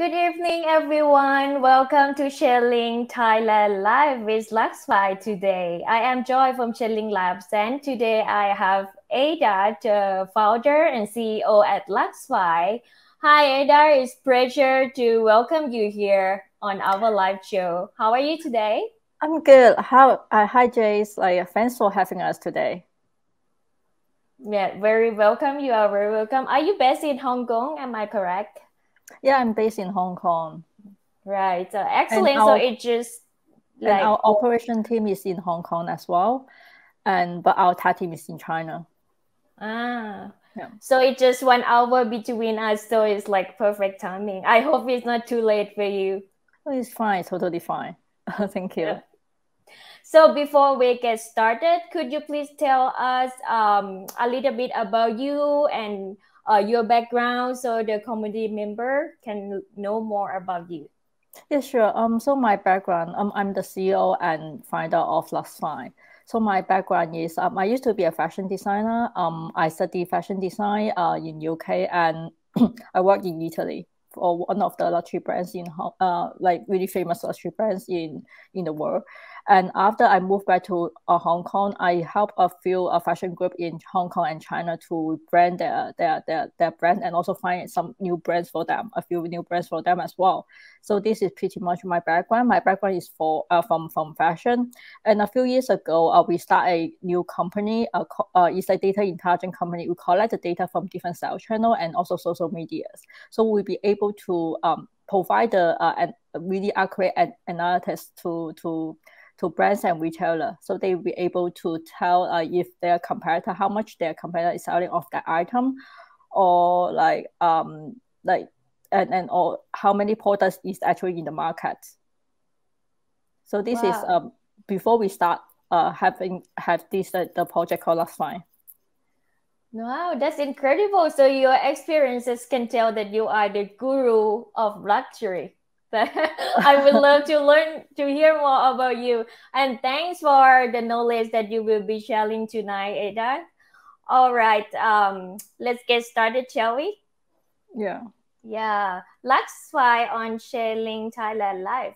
Good evening, everyone. Welcome to Chainlink Thailand Live with LuxFi today. I am Joy from Chainlink Labs, and today I have Ada, the founder and CEO at LuxFi. Hi, Ada. It's a pleasure to welcome you here on our live show. How are you today? I'm good. Hi, Jace. Thanks for having us today. Yeah, very welcome. You are very welcome. Are you based in Hong Kong? Am I correct? Yeah, I'm based in Hong Kong. Right. Excellent. So it just like our operation team is in Hong Kong as well, but our Thai team is in China. Yeah. So it's just 1 hour between us, so it's like perfect timing. I hope it's not too late for you. Oh, it's fine, totally fine. Thank you. Yeah. So before we get started, could you please tell us a little bit about you and your background so the community member can know more about you? Yeah, sure. So my background, I'm the CEO and founder of LuxFi. So my background is I used to be a fashion designer. I studied fashion design in UK and I worked in Italy for one of the luxury brands really famous luxury brands in the world. And after I moved back to Hong Kong, I helped a few fashion group in Hong Kong and China to brand their brand and also find some new brands for them, a few new brands for them as well. So this is pretty much my background. My background is from fashion. And a few years ago, we started a new company. It's a data intelligence company. We collect the data from different sales channel and also social medias. So we'll be able to provide a really accurate analysis to brands and retailers, so they will be able to tell if their competitor, how much their competitor is selling of that item, or or how many products is actually in the market. So this is before we start have the project called LuxFi. Wow, that's incredible. So your experiences can tell that you are the guru of luxury. I would love to hear more about you. And thanks for the knowledge that you will be sharing tonight, Ada. All right, let's get started, shall we? Yeah. Yeah, LuxFi on Chainlink Thailand Live.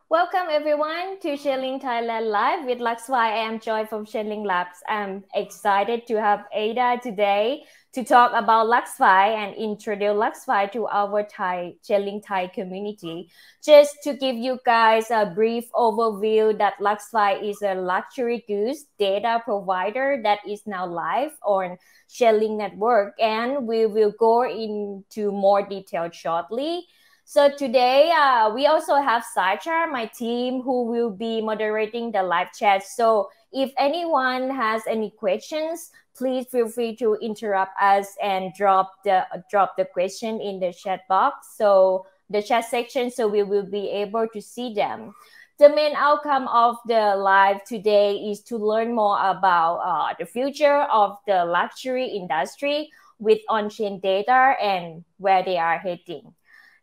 Welcome everyone to Chainlink Thailand Live with LuxFi. I am Joy from Chainlink Labs. I'm excited to have Ada today to talk about LuxFi and introduce LuxFi to our Chainlink Thai community. Just to give you guys a brief overview that LuxFi is a luxury goods data provider that is now live on Chainlink Network, and we will go into more detail shortly. So today, we also have Saichar, my team, who will be moderating the live chat. So if anyone has any questions, please feel free to interrupt us and drop the question in the chat box, so the chat section, so we will be able to see them. The main outcome of the live today is to learn more about the future of the luxury industry with on-chain data and where they are heading.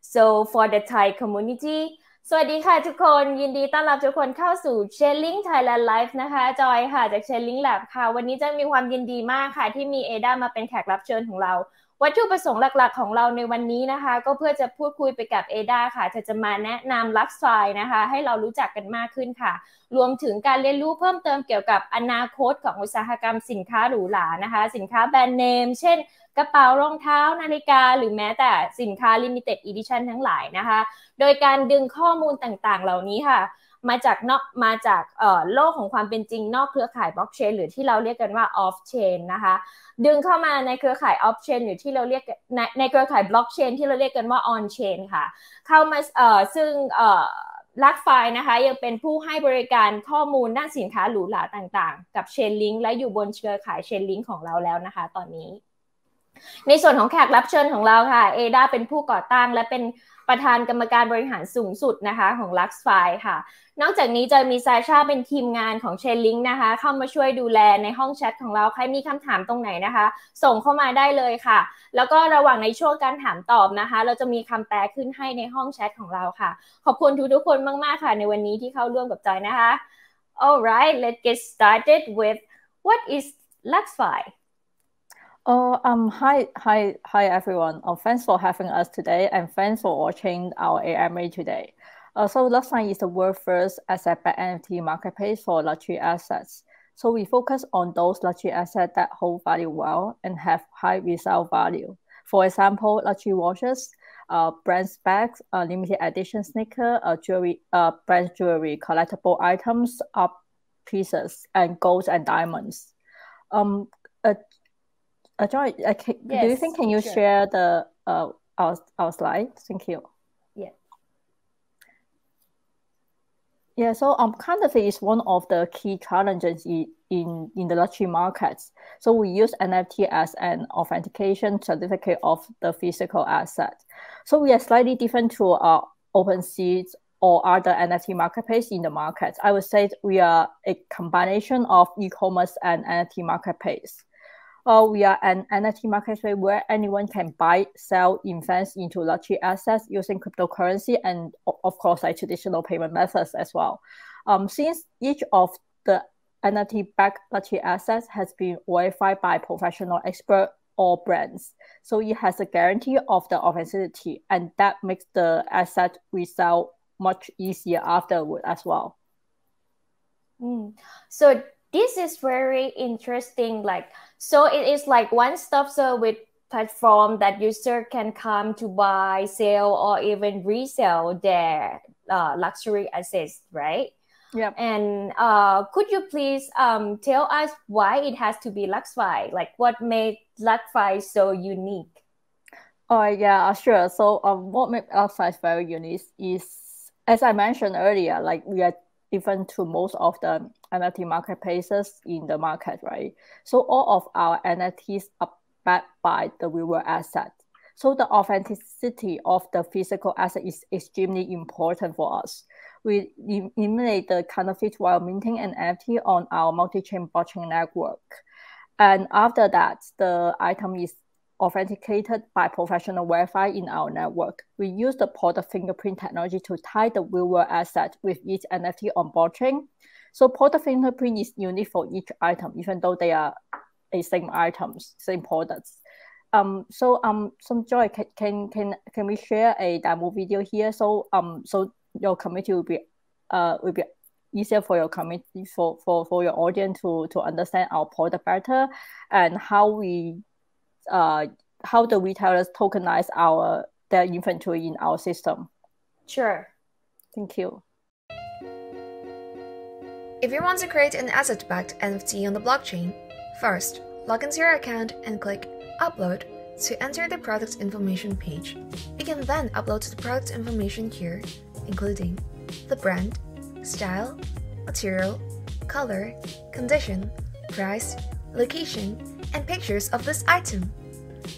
So for the Thai community สวัสดีค่ะทุกคนยินดีต้อนรับทุกคนเข้าสู่ Chainlink Thailand Live นะคะจอยค่ะจาก Chainlink Lab ค่ะวันนี้จะมีความยินดีมากค่ะที่มีเอด้ามาเป็นแขกรับเชิญของเราวัตถุประสงค์หลักๆของเราในวันนี้นะคะก็เพื่อจะพูดคุยไปกับเอด้าค่ะจะมาแนะนำ LuxFi นะคะให้เรารู้จักกันมากขึ้นค่ะรวมถึงการเรียนรู้เพิ่มเติมเกี่ยวกับอนาคตของอุตสาหกรรมสินค้าหรูหรานะคะสินค้าแบรนด์เนมเช่นกระเป๋ารองเท้านาฬิกาหรือแม้แต่สินค้า Limited Edition ทั้งหลายนะคะโดยการดึงข้อมูลต่างๆเหล่านี้ค่ะมาจากโลกของความเป็นจริงนอกเครือข่ายบล็อกเชนหรือที่เราเรียกกันว่า off chain นะคะดึงเข้ามาในเครือข่าย off chain หรือที่เราเรียกในเครือข่ายบล็อกเชนที่เราเรียกกันว่า on chain ค่ะเข้ามาซึ่งLuxFi นะคะยังเป็นผู้ให้บริการข้อมูลด้านสินค้าหรูหราต่างๆกับ Chainlink และอยู่บนเครือข่าย Chainlink ของเราแล้วนะคะตอนนี้ในส่วนของแขกรับเชิญของเราค่ะเอด้าเป็นผู้ก่อตั้งและเป็น ประธานกรรมการบริหารสูงสุดนะคะของ LuxFi ค่ะนอกจากนี้จะมีซาชาเป็นทีมงานของ Chainlink นะคะเข้ามาช่วยดูแลในห้องแชทของเราใครมีคำถามตรงไหนนะคะส่งเข้ามาได้เลยค่ะแล้วก็ระหว่างในช่วงการถามตอบนะคะเราจะมีคำแปลขึ้นให้ในห้องแชทของเราค่ะขอบคุณทุกคนมากๆค่ะในวันนี้ที่เข้าร่วมกับจอยนะคะ Alright, let's get started with what is LuxFi? Hi everyone. Thanks for having us today, and thanks for watching our AMA today. So LuxFi is the world's first asset-backed NFT marketplace for luxury assets. So we focus on those luxury assets that hold value well and have high resale value. For example, luxury watches, brand bags, limited edition sneaker, jewelry, brand jewelry, collectible items, art pieces, and golds and diamonds. Joy, do you think can you share the our slide? Thank you. Yeah, so counterfeit is one of the key challenges in the luxury markets. So we use NFT as an authentication certificate of the physical asset. So we are slightly different to OpenSea or other NFT marketplace in the market. I would say we are a combination of e-commerce and NFT marketplace. We are an NFT marketplace where anyone can buy, sell, invest into luxury assets using cryptocurrency and, of course, like traditional payment methods as well. Since each of the NFT-backed luxury assets has been verified by professional experts or brands, so it has a guarantee of the authenticity, and that makes the asset resell much easier afterward as well. So this is very interesting. So it is like one-stop service platform that user can come to buy, sell, or even resell their luxury assets, right? Yeah. And could you please tell us why it has to be LuxFi? Like what made LuxFi so unique? Oh yeah, sure. So what makes LuxFi very unique is, as I mentioned earlier, like we are different to most of the NFT marketplaces in the market, right? So all of our NFTs are backed by the real asset. So the authenticity of the physical asset is extremely important for us. We eliminate the counterfeit while minting an NFT on our multi-chain blockchain network. And after that, the item is authenticated by professional verify in our network. We use the product fingerprint technology to tie the real world asset with each NFT on blockchain. So product fingerprint is unique for each item, even though they are the same items, same products. So Joy, can we share a demo video here? So your community will be easier for your community for your audience to understand our product better, and how the retailers tokenize their inventory in our system. Sure. Thank you. If you want to create an asset-backed NFT on the blockchain, first, log into your account and click Upload to enter the product information page. You can then upload the product information here, including the brand, style, material, color, condition, price, location, and pictures of this item.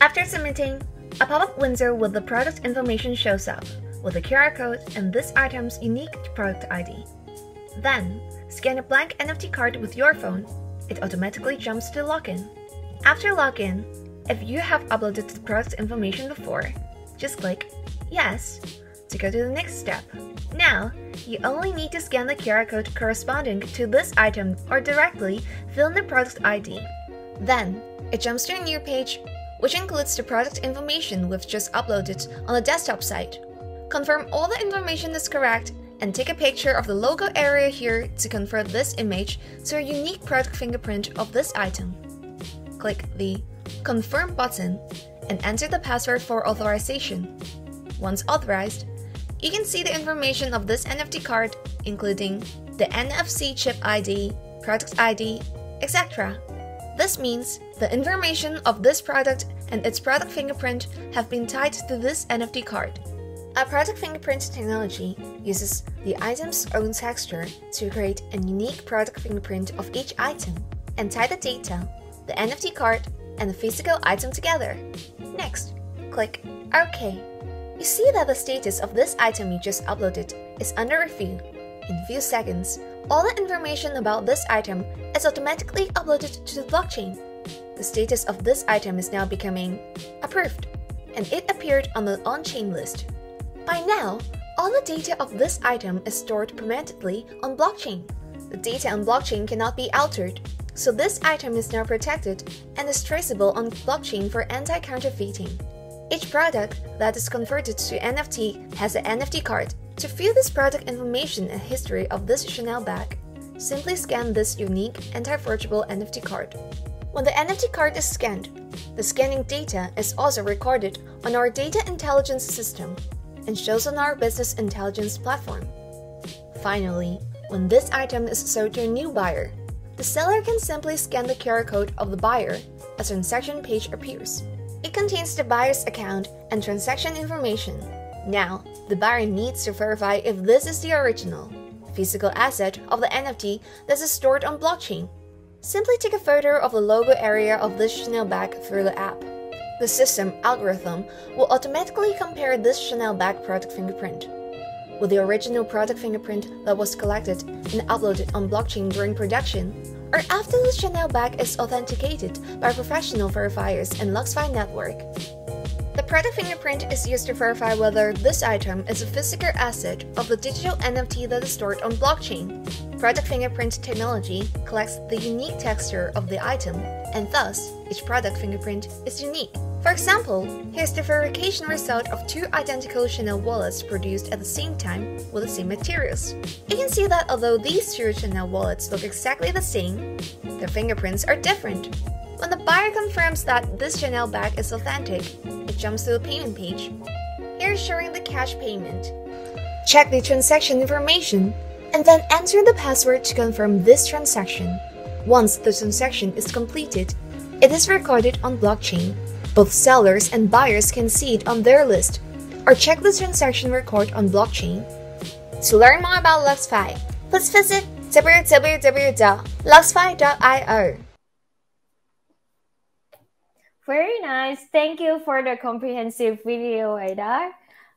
After submitting, a pop-up window with the product information shows up, with the QR code and this item's unique product ID. Then, scan a blank NFT card with your phone. It automatically jumps to login. After login, if you have uploaded the product information before, just click Yes to go to the next step. Now, you only need to scan the QR code corresponding to this item or directly fill in the product ID. Then, it jumps to a new page, which includes the product information we've just uploaded on the desktop site. Confirm all the information is correct and take a picture of the logo area here to convert this image to a unique product fingerprint of this item. Click the Confirm button and enter the password for authorization. Once authorized, you can see the information of this NFT card, including the NFC chip ID, product ID, etc. This means the information of this product and its product fingerprint have been tied to this NFT card. Our product fingerprint technology uses the item's own texture to create a unique product fingerprint of each item and tie the data, the NFT card, and the physical item together. Next, click OK. You see that the status of this item you just uploaded is under review. In a few seconds, all the information about this item is automatically uploaded to the blockchain. The status of this item is now becoming approved, and it appeared on the on-chain list. By now, all the data of this item is stored permanently on blockchain. The data on blockchain cannot be altered, so this item is now protected and is traceable on blockchain for anti-counterfeiting. Each product that is converted to NFT has an NFT card. To view this product information and history of this Chanel bag, simply scan this unique anti-forgeable NFT card. When the NFT card is scanned, the scanning data is also recorded on our data intelligence system and shows on our business intelligence platform. Finally, when this item is sold to a new buyer, the seller can simply scan the QR code of the buyer. A transaction page appears. It contains the buyer's account and transaction information. Now, the buyer needs to verify if this is the original physical asset of the NFT that is stored on blockchain. Simply take a photo of the logo area of this Chanel bag through the app. The system algorithm will automatically compare this Chanel bag product fingerprint with the original product fingerprint that was collected and uploaded on blockchain during production, or after the Chanel bag is authenticated by professional verifiers and LuxFi network. The product fingerprint is used to verify whether this item is a physical asset of the digital NFT that is stored on blockchain. Product fingerprint technology collects the unique texture of the item, and thus, each product fingerprint is unique. For example, here's the verification result of two identical Chanel wallets produced at the same time with the same materials. You can see that although these two Chanel wallets look exactly the same, their fingerprints are different. When the buyer confirms that this Chanel bag is authentic, it jumps to the payment page. Here is showing the cash payment. Check the transaction information, and then enter the password to confirm this transaction. Once the transaction is completed, it is recorded on blockchain. Both sellers and buyers can see it on their list, or check the transaction record on blockchain. To learn more about LuxFi, please visit www.luxfi.io. Very nice. Thank you for the comprehensive video, Aida,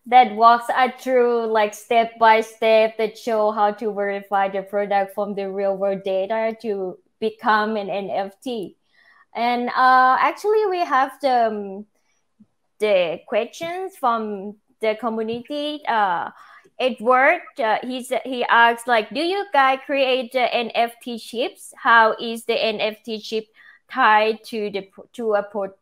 that walks us through like step by step that show how to verify the product from the real world data to become an NFT. And actually, we have the questions from the community. Edward, he asks like, do you guys create the NFT chips? How is the NFT chip tied to a product?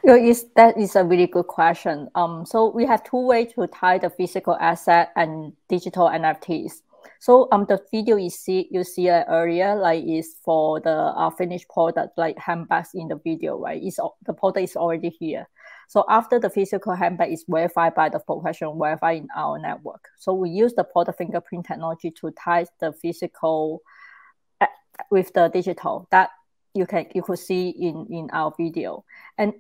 That is a really good question. So we have two ways to tie the physical asset and digital NFTs. So the video you see earlier, like, is for the finished product, like handbags in the video, right? The product is already here. So after the physical handbag is verified by the professional verifier in our network. So we use the product fingerprint technology to tie the physical with the digital that you could see in our video. And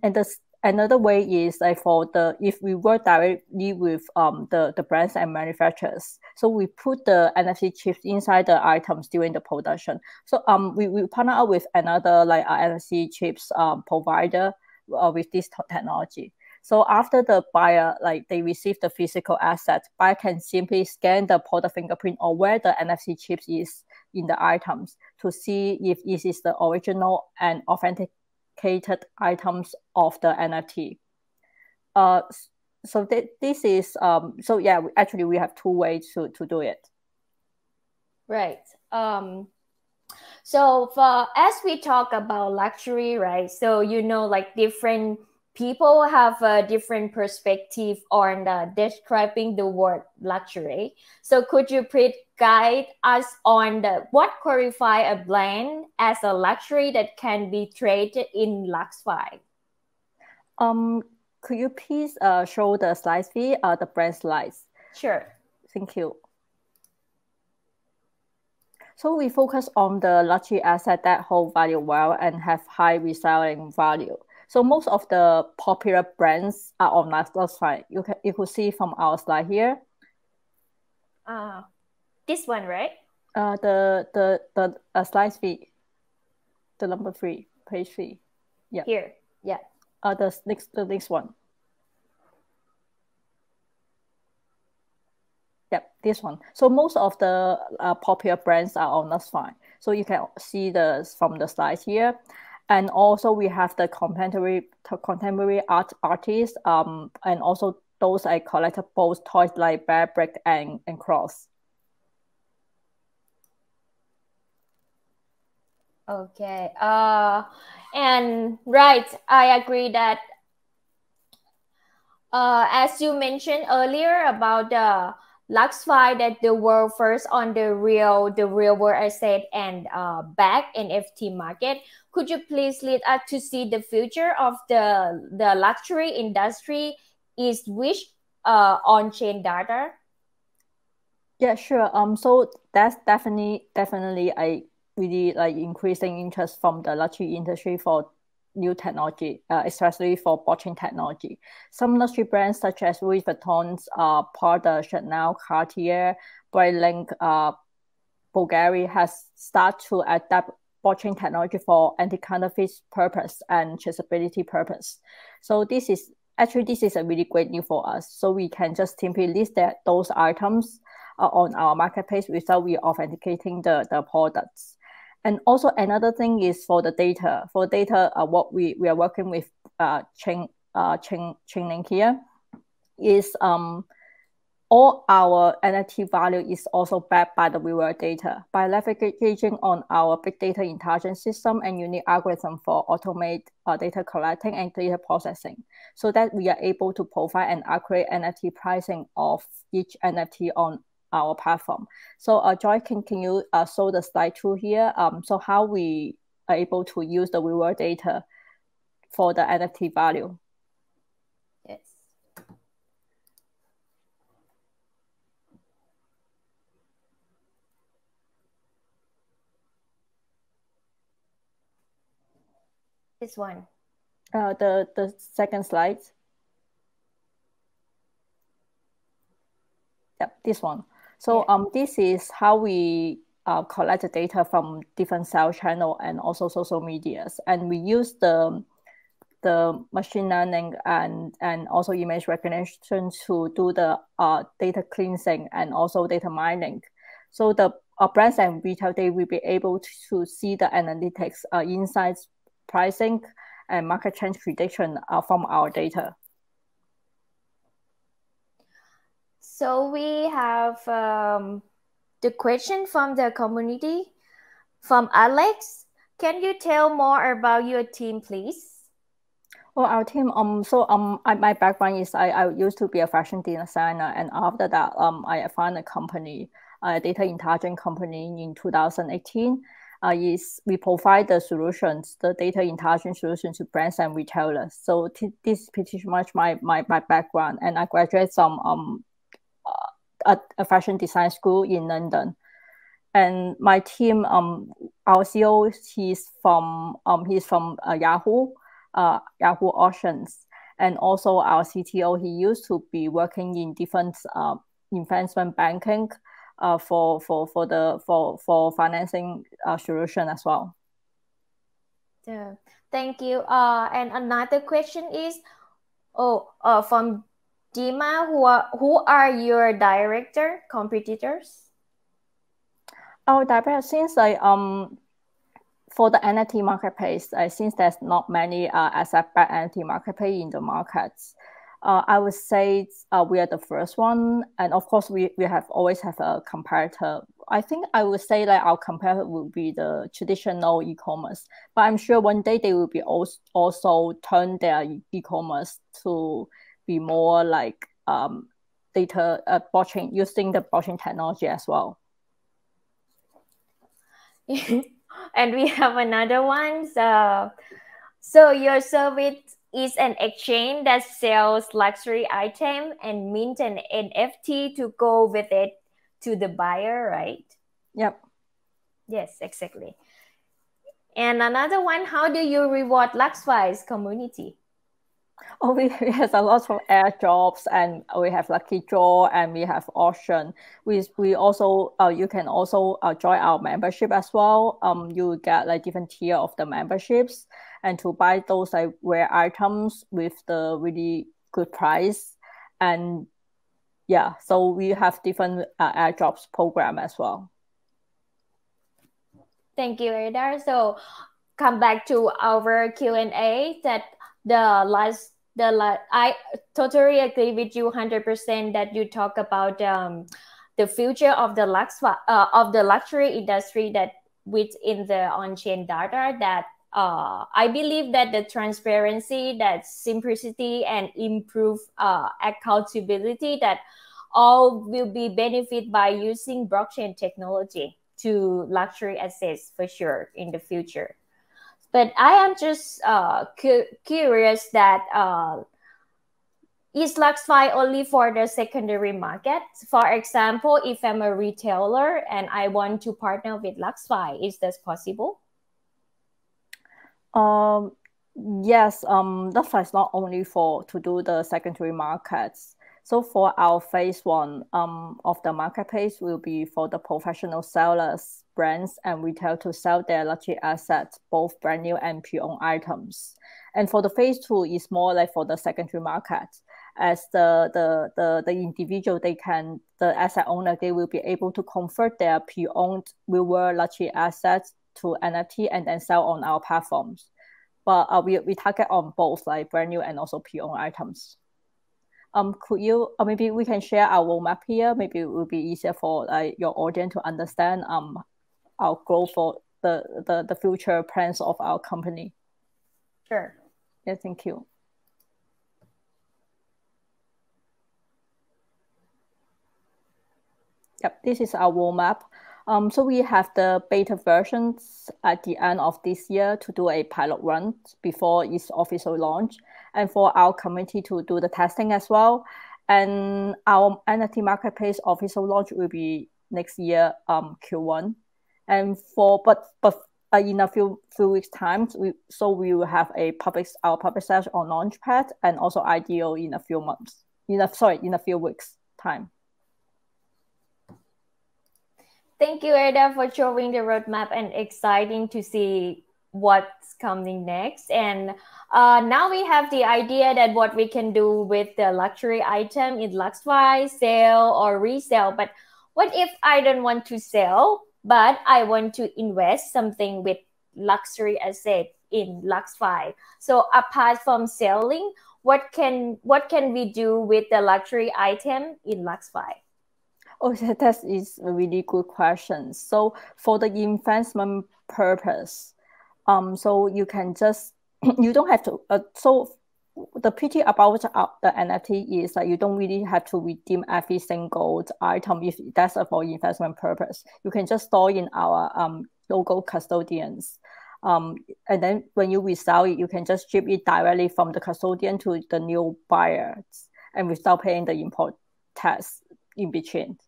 another way is like if we work directly with the brands and manufacturers, so we put the NFC chips inside the items during the production. So we partner up with another like NFC chips provider with this technology. So after the buyer, like, they receive the physical asset, buyer can simply scan the product fingerprint or where the NFC chips is in the items to see if this is the original and authenticated items of the NFT. So this is so yeah, actually we have two ways to do it. Right. So as we talk about luxury, right? So like different people have a different perspective on describing the word luxury. So could you please guide us on what qualify a brand as a luxury that can be traded in LuxFi? Could you please show the slides, the brand slides? Sure. Thank you. So we focus on the luxury asset that hold value well and have high reselling value. So most of the popular brands are on LuxFi. You could see from our slide here. This one, right? The slide 3, the number 3, page 3. Yeah. Here, yeah. The next one. this one. So most of the popular brands are on LuxFi. So you can see from the slides here. And also we have the contemporary artists, and also those are collectibles toys like bear, brick, and cross. Okay. And right, I agree that as you mentioned earlier about the LuxFi, that the world first on the real world estate and back NFT market. Could you please lead us to see the future of the luxury industry is which on-chain data? Yeah, sure. So that's definitely a really like increasing interest from the luxury industry for new technology, especially for blockchain technology. Some luxury brands such as Louis Vuitton's, Prada, Chanel, Cartier, Breitling, Bulgari has started to adapt blockchain technology for anti-counterfeit purpose and traceability purpose. So this is a really great news for us. So we can just simply list those items on our marketplace without re-authenticating the products. And also another thing is for the data. For data, what we are working with Chainlink here is all our NFT value is also backed by the real data. By leveraging on our big data intelligence system and unique algorithm for automate data collecting and data processing, so that we are able to provide an accurate NFT pricing of each NFT on our platform. So Joy, can you show the slide 2 here? So how we are able to use the real data for the NFT value. Yes. This one. The second slide. Yep, this one. So yeah. This is how we collect the data from different sales channel and also social medias, and we use the machine learning and also image recognition to do the data cleansing and also data mining. So the brands and retail, they will be able to see the analytics, insights, pricing, and market trend prediction from our data. So we have the question from the community from Alex. Can you tell more about your team, please? Well, our team, my background is I used to be a fashion designer, and after that, I found a company, a data intelligence company in 2018. We provide the solutions, the data intelligence solutions to brands and retailers. So this is pretty much my background, and I graduated from a fashion design school in London. And my team, our CEO, he's from Yahoo Auctions, and also our CTO, he used to be working in different investment banking for financing solution as well. Yeah. Thank you. And another question is, from Dima, who are your competitors? Our director, since for the NFT marketplace, since there's not many asset-backed NFT marketplace in the markets, I would say we are the first one, and of course we always have a competitor. I think I would say that our competitor will be the traditional e-commerce, but I'm sure one day they will be also turn their e-commerce to be more like data blockchain, using the blockchain technology as well. And we have another one. So your service is an exchange that sells luxury item and mint an NFT to go with it to the buyer, right? Yep. Yes, exactly. And another one, how do you reward LuxFi's community? Oh, we have a lot of airdrops, and we have lucky draw, and we have auction. We also you can also join our membership as well. You get like different tier of the memberships, and to buy those rare items with the really good price. And yeah, so we have different airdrops program as well. Thank you, Ada. So come back to our Q&A that I totally agree with you 100% that you talk about the future of the luxury industry that within the on-chain data that I believe that the transparency, that simplicity and improve accountability that all will be benefit by using blockchain technology to luxury assets for sure in the future. But I am just curious that is LuxFi only for the secondary market? For example, if I'm a retailer and I want to partner with LuxFi, is this possible? Yes, LuxFi is not only to do the secondary markets. So for our phase one of the marketplace will be for the professional sellers, brands, and retail to sell their luxury assets, both brand new and pre-owned items. And for the phase two is more like for the secondary market, as the individual the asset owner, they will be able to convert their pre-owned real world luxury assets to NFT and then sell on our platforms. But we target on both like brand new and also pre-owned items. Could you maybe we can share our roadmap here? Maybe it will be easier for your audience to understand our growth for the future plans of our company. Sure. Yeah, thank you. Yep, this is our roadmap. So we have the beta versions at the end of this year to do a pilot run before its official launch, and for our community to do the testing as well. And our NFT marketplace official launch will be next year, Q1. And in a few weeks time, we will have our public sales on Launchpad and also IDO in a few months. In a few weeks time. Thank you, Ada, for showing the roadmap and exciting to see what's coming next. And now we have the idea that what we can do with the luxury item in LuxFi, sell or resell. But what if I don't want to sell, but I want to invest something with luxury asset in LuxFi? So apart from selling, what can we do with the luxury item in LuxFi? Oh, that is a really good question. So for the investment purpose, so you can just, you don't have to, so the pity about the NFT is that you don't really have to redeem every single item if that's for investment purpose. You can just store in our local custodians. And then when you resell it, you can just ship it directly from the custodian to the new buyers and without paying the import tax in between.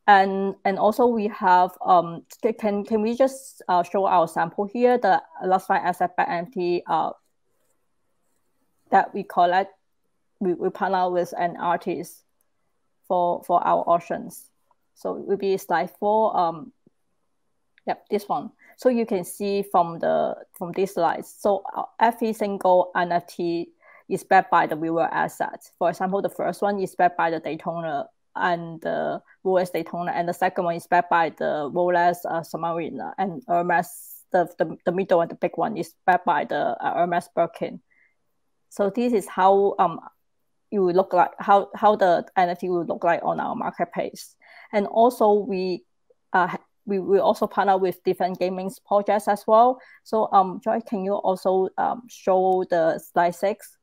And also we have, can we just show our sample here, the LuxFi asset-backed NFT that we collect, we partner with an artist for our auctions. So it will be slide 4. Yep, this one. So you can see from these slides. So every single NFT is backed by the real asset. For example, the first one is backed by the Daytona and the Rolex Daytona, and the second one is backed by the Rolex Submariner, and Hermes, the middle and the big one is backed by the Hermes Birkin. So this is how it will look like, how the NFT will look like on our marketplace. And also we will also partner with different gaming projects as well. So Joy, can you also show the slide 6?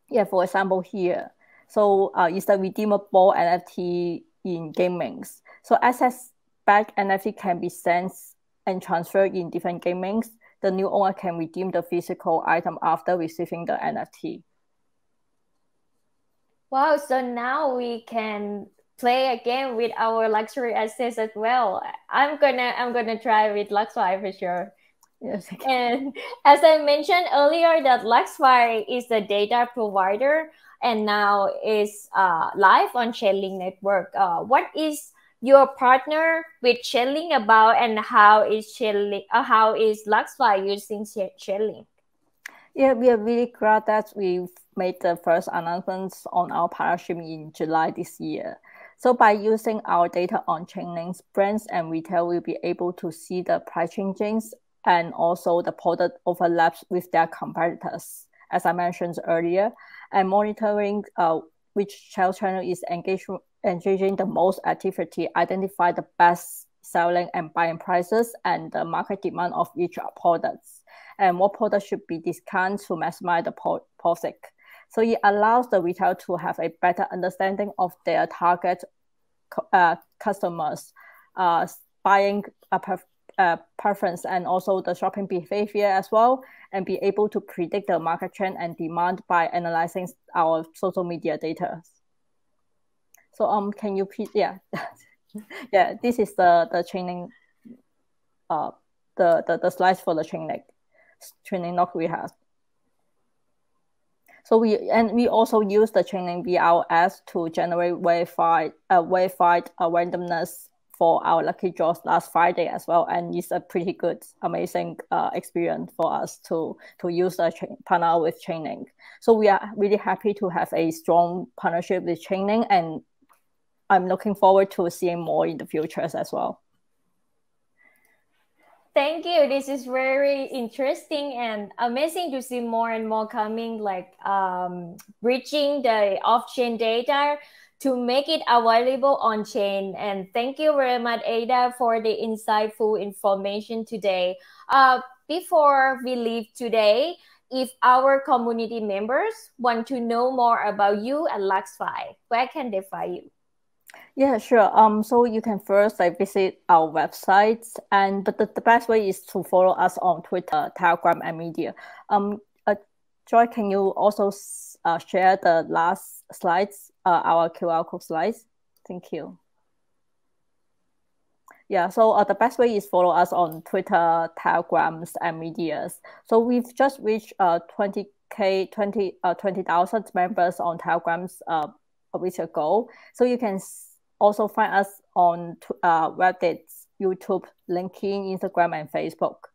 Yeah, for example here. So it's the redeemable NFT in gamings. So asset-backed NFT can be sent and transferred in different gamings. The new owner can redeem the physical item after receiving the NFT. Wow, so now we can play again with our luxury assets as well. I'm gonna try with LuxFi for sure. Yes. And as I mentioned earlier, that LuxFi is the data provider and now is live on Chainlink network. What is your partner with Chainlink about, and how is LuxFi using Chainlink? Yeah, we are really glad that we've made the first announcements on our partnership in July this year. So by using our data on Chainlink's brands and retail, we'll be able to see the price changes and also the product overlaps with their competitors, as I mentioned earlier, and monitoring which sales channel is engaging the most activity, identify the best selling and buying prices and the market demand of each products, and what products should be discounted to maximize the profit. So it allows the retailer to have a better understanding of their target customers' buying preference and also the shopping behavior as well, and be able to predict the market trend and demand by analyzing our social media data. So can you please, yeah. Yeah, this is the Chainlink, the slides for the Chainlink node we have. So we also use the Chainlink VRS to generate verified randomness for our lucky draws last Friday as well, and it's a pretty good, amazing experience for us to use the partner with Chainlink. So we are really happy to have a strong partnership with Chainlink, and I'm looking forward to seeing more in the futures as well. Thank you. This is very interesting and amazing to see more and more coming, like bridging the off-chain data to make it available on-chain. And thank you very much, Ada, for the insightful information today. Before we leave today, if our community members want to know more about you and LuxFi, where can they find you? Yeah, sure. So you can first visit our website, but the best way is to follow us on Twitter, Telegram, and media. Joy, can you also share the last slides, our QR code slides? Thank you. Yeah, so the best way is follow us on Twitter, Telegrams, and medias. So we've just reached 20,000 members on Telegrams a week ago. So you can also find us on Reddit, YouTube, LinkedIn, Instagram, and Facebook.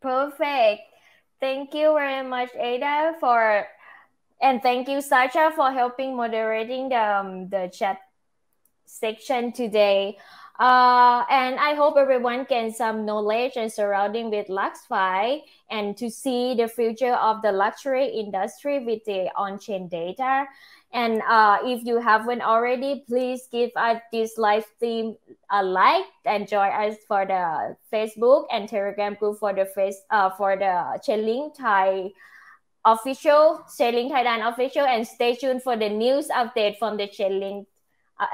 Perfect. Thank you very much, Ada, and thank you, Sasha, for helping moderating the chat section today. And I hope everyone gains some knowledge and surrounding with LuxFi and to see the future of the luxury industry with the on-chain data. And if you haven't already, please give us this live stream a like and join us for the Facebook and Telegram group for the Chainlink Thai official, Chainlink Thailand official, and stay tuned for the news update from the Chainlink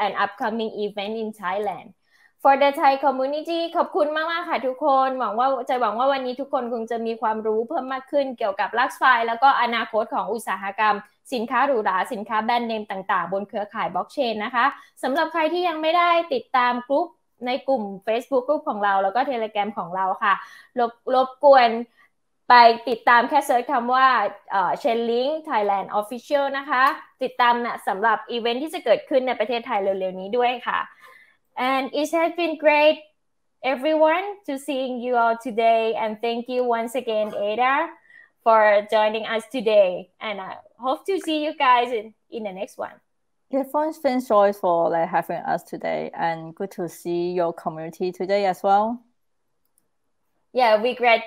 an upcoming event in Thailand. For the Thai community ขอบคุณมากๆค่ะทุกคนหวังว่าวันนี้ทุกคนคงจะมีความรู้เพิ่มมากขึ้นเกี่ยวกับ LuxFi แล้วก็อนาคตของอุตสาหกรรมสินค้าหรูหราสินค้าแบรนด์เนมต่างๆบนเครือข่ายบล็อกเชนนะคะสำหรับใครที่ยังไม่ได้ติดตามกลุ่มในกลุ่ม Facebook กลุ่มของเราแล้วก็ Telegram ของเราค่ะรบกวนไปติดตามแค่เซิร์ชคำว่าChainlink Thailand Official นะคะติดตามสำหรับอีเวนท์ที่จะเกิดขึ้นในประเทศไทยเร็วๆนี้ด้วยค่ะ and it has been great everyone to seeing you all today and thank you once again Ada for joining us today and I hope to see you guys in the next one. Yeah, thanks Joy for having us today and good to see your community today as well. Yeah, we glad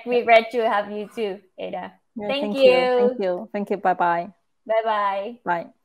to have you too, Ada. Yeah, thank you. Thank you. Bye-bye. Bye-bye. Bye.